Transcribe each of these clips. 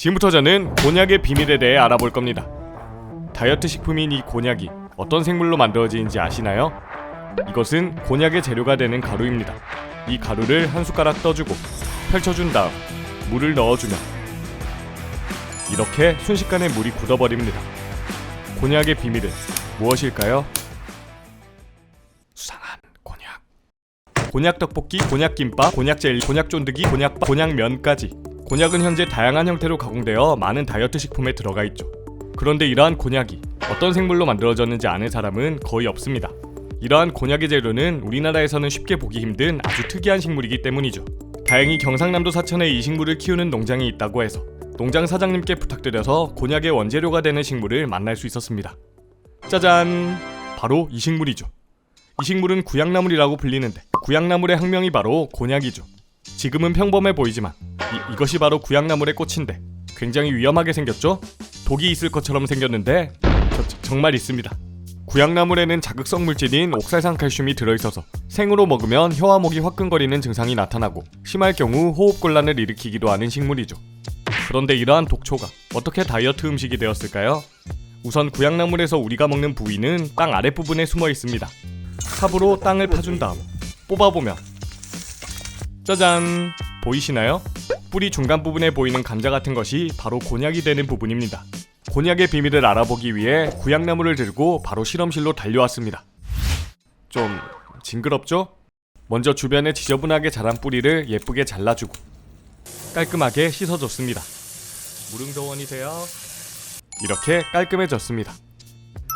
지금부터 저는 곤약의 비밀에 대해 알아볼 겁니다. 다이어트 식품인 이 곤약이 어떤 생물로 만들어지는지 아시나요? 이것은 곤약의 재료가 되는 가루입니다. 이 가루를 한 숟가락 떠주고 펼쳐준 다음 물을 넣어주면 이렇게 순식간에 물이 굳어버립니다. 곤약의 비밀은 무엇일까요? 수상한 곤약. 곤약 떡볶이, 곤약 김밥, 곤약 젤리, 곤약 쫀득이, 곤약밥, 곤약면까지. 곤약은 현재 다양한 형태로 가공되어 많은 다이어트 식품에 들어가 있죠. 그런데 이러한 곤약이 어떤 생물로 만들어졌는지 아는 사람은 거의 없습니다. 이러한 곤약의 재료는 우리나라에서는 쉽게 보기 힘든 아주 특이한 식물이기 때문이죠. 다행히 경상남도 사천에 이 식물을 키우는 농장이 있다고 해서 농장 사장님께 부탁드려서 곤약의 원재료가 되는 식물을 만날 수 있었습니다. 짜잔! 바로 이 식물이죠. 이 식물은 구약나물이라고 불리는데 구약나물의 학명이 바로 곤약이죠. 지금은 평범해 보이지만 이것이 바로 구약나물의 꽃인데 굉장히 위험하게 생겼죠? 독이 있을 것처럼 생겼는데 정말 있습니다. 구약나물에는 자극성 물질인 옥살산 칼슘이 들어있어서 생으로 먹으면 혀와 목이 화끈거리는 증상이 나타나고 심할 경우 호흡곤란을 일으키기도 하는 식물이죠. 그런데 이러한 독초가 어떻게 다이어트 음식이 되었을까요? 우선 구약나물에서 우리가 먹는 부위는 땅 아랫부분에 숨어 있습니다. 삽으로 땅을 파준 다음 뽑아보면 짜잔! 보이시나요? 뿌리 중간 부분에 보이는 감자 같은 것이 바로 곤약이 되는 부분입니다. 곤약의 비밀을 알아보기 위해 구약나물을 들고 바로 실험실로 달려왔습니다. 좀 징그럽죠? 먼저 주변에 지저분하게 자란 뿌리를 예쁘게 잘라주고 깔끔하게 씻어줬습니다. 무릉도원이세요? 이렇게 깔끔해졌습니다.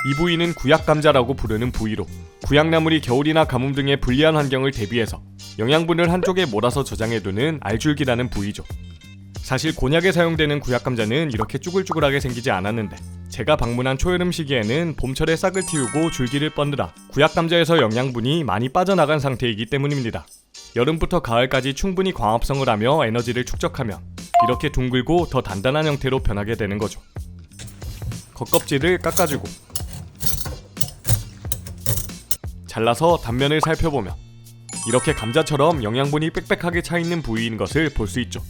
이 부위는 구약감자라고 부르는 부위로 구약나물이 겨울이나 가뭄 등의 불리한 환경을 대비해서 영양분을 한쪽에 몰아서 저장해두는 알줄기라는 부위죠. 사실 곤약에 사용되는 구약감자는 이렇게 쭈글쭈글하게 생기지 않았는데 제가 방문한 초여름 시기에는 봄철에 싹을 틔우고 줄기를 뻗느라 구약감자에서 영양분이 많이 빠져나간 상태이기 때문입니다. 여름부터 가을까지 충분히 광합성을 하며 에너지를 축적하면 이렇게 둥글고 더 단단한 형태로 변하게 되는 거죠. 겉껍질을 깎아주고 잘라서 단면을 살펴보면 이렇게 감자처럼 영양분이 빽빽하게 차있는 부위인 것을 볼 수 있죠.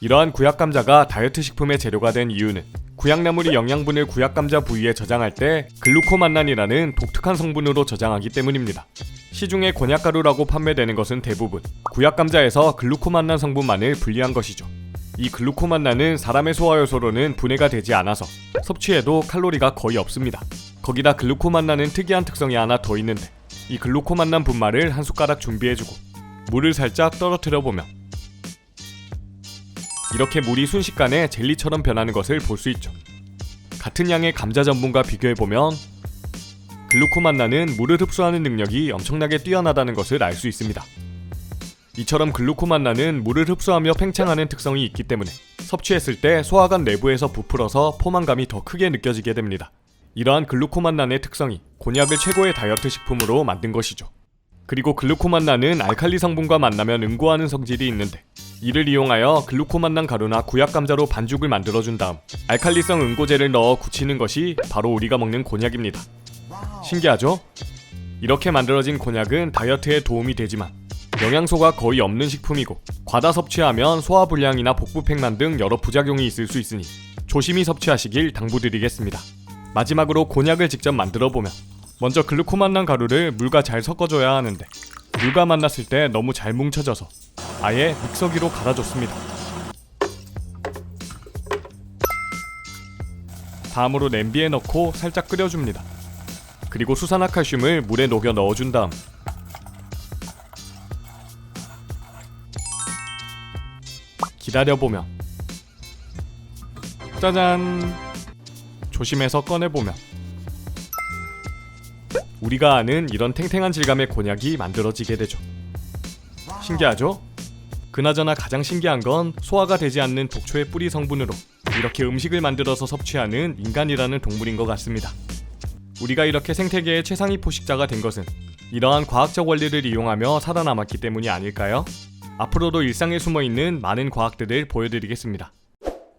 이러한 구약감자가 다이어트 식품의 재료가 된 이유는 구약나물이 영양분을 구약감자 부위에 저장할 때 글루코만난이라는 독특한 성분으로 저장하기 때문입니다. 시중에 곤약가루라고 판매되는 것은 대부분 구약감자에서 글루코만난 성분만을 분리한 것이죠. 이 글루코만난은 사람의 소화효소로는 분해가 되지 않아서 섭취해도 칼로리가 거의 없습니다. 거기다 글루코만난은 특이한 특성이 하나 더 있는데 이 글루코만난 분말을 한 숟가락 준비해주고 물을 살짝 떨어뜨려보면 이렇게 물이 순식간에 젤리처럼 변하는 것을 볼 수 있죠. 같은 양의 감자 전분과 비교해보면 글루코만난은 물을 흡수하는 능력이 엄청나게 뛰어나다는 것을 알 수 있습니다. 이처럼 글루코만난은 물을 흡수하며 팽창하는 특성이 있기 때문에 섭취했을 때 소화관 내부에서 부풀어서 포만감이 더 크게 느껴지게 됩니다. 이러한 글루코만난의 특성이 곤약을 최고의 다이어트 식품으로 만든 것이죠. 그리고 글루코만난은 알칼리 성분과 만나면 응고하는 성질이 있는데 이를 이용하여 글루코만난 가루나 구약감자로 반죽을 만들어준 다음 알칼리성 응고제를 넣어 굳히는 것이 바로 우리가 먹는 곤약입니다. 신기하죠? 이렇게 만들어진 곤약은 다이어트에 도움이 되지만 영양소가 거의 없는 식품이고 과다 섭취하면 소화불량이나 복부팽만 등 여러 부작용이 있을 수 있으니 조심히 섭취하시길 당부드리겠습니다. 마지막으로 곤약을 직접 만들어보면 먼저 글루코만난 가루를 물과 잘 섞어줘야 하는데 물과 만났을 때 너무 잘 뭉쳐져서 아예 믹서기로 갈아줬습니다. 다음으로 냄비에 넣고 살짝 끓여줍니다. 그리고 수산화칼슘을 물에 녹여 넣어준 다음 기다려보면 짜잔! 조심해서 꺼내보면 우리가 아는 이런 탱탱한 질감의 곤약이 만들어지게 되죠. 신기하죠? 그나저나 가장 신기한 건 소화가 되지 않는 독초의 뿌리 성분으로 이렇게 음식을 만들어서 섭취하는 인간이라는 동물인 것 같습니다. 우리가 이렇게 생태계의 최상위 포식자가 된 것은 이러한 과학적 원리를 이용하며 살아남았기 때문이 아닐까요? 앞으로도 일상에 숨어있는 많은 과학들을 보여드리겠습니다.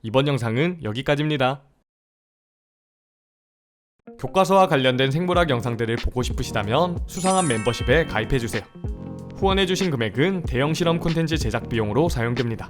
이번 영상은 여기까지입니다. 교과서와 관련된 생물학 영상들을 보고 싶으시다면 수상한 멤버십에 가입해주세요. 후원해주신 금액은 대형 실험 콘텐츠 제작 비용으로 사용됩니다.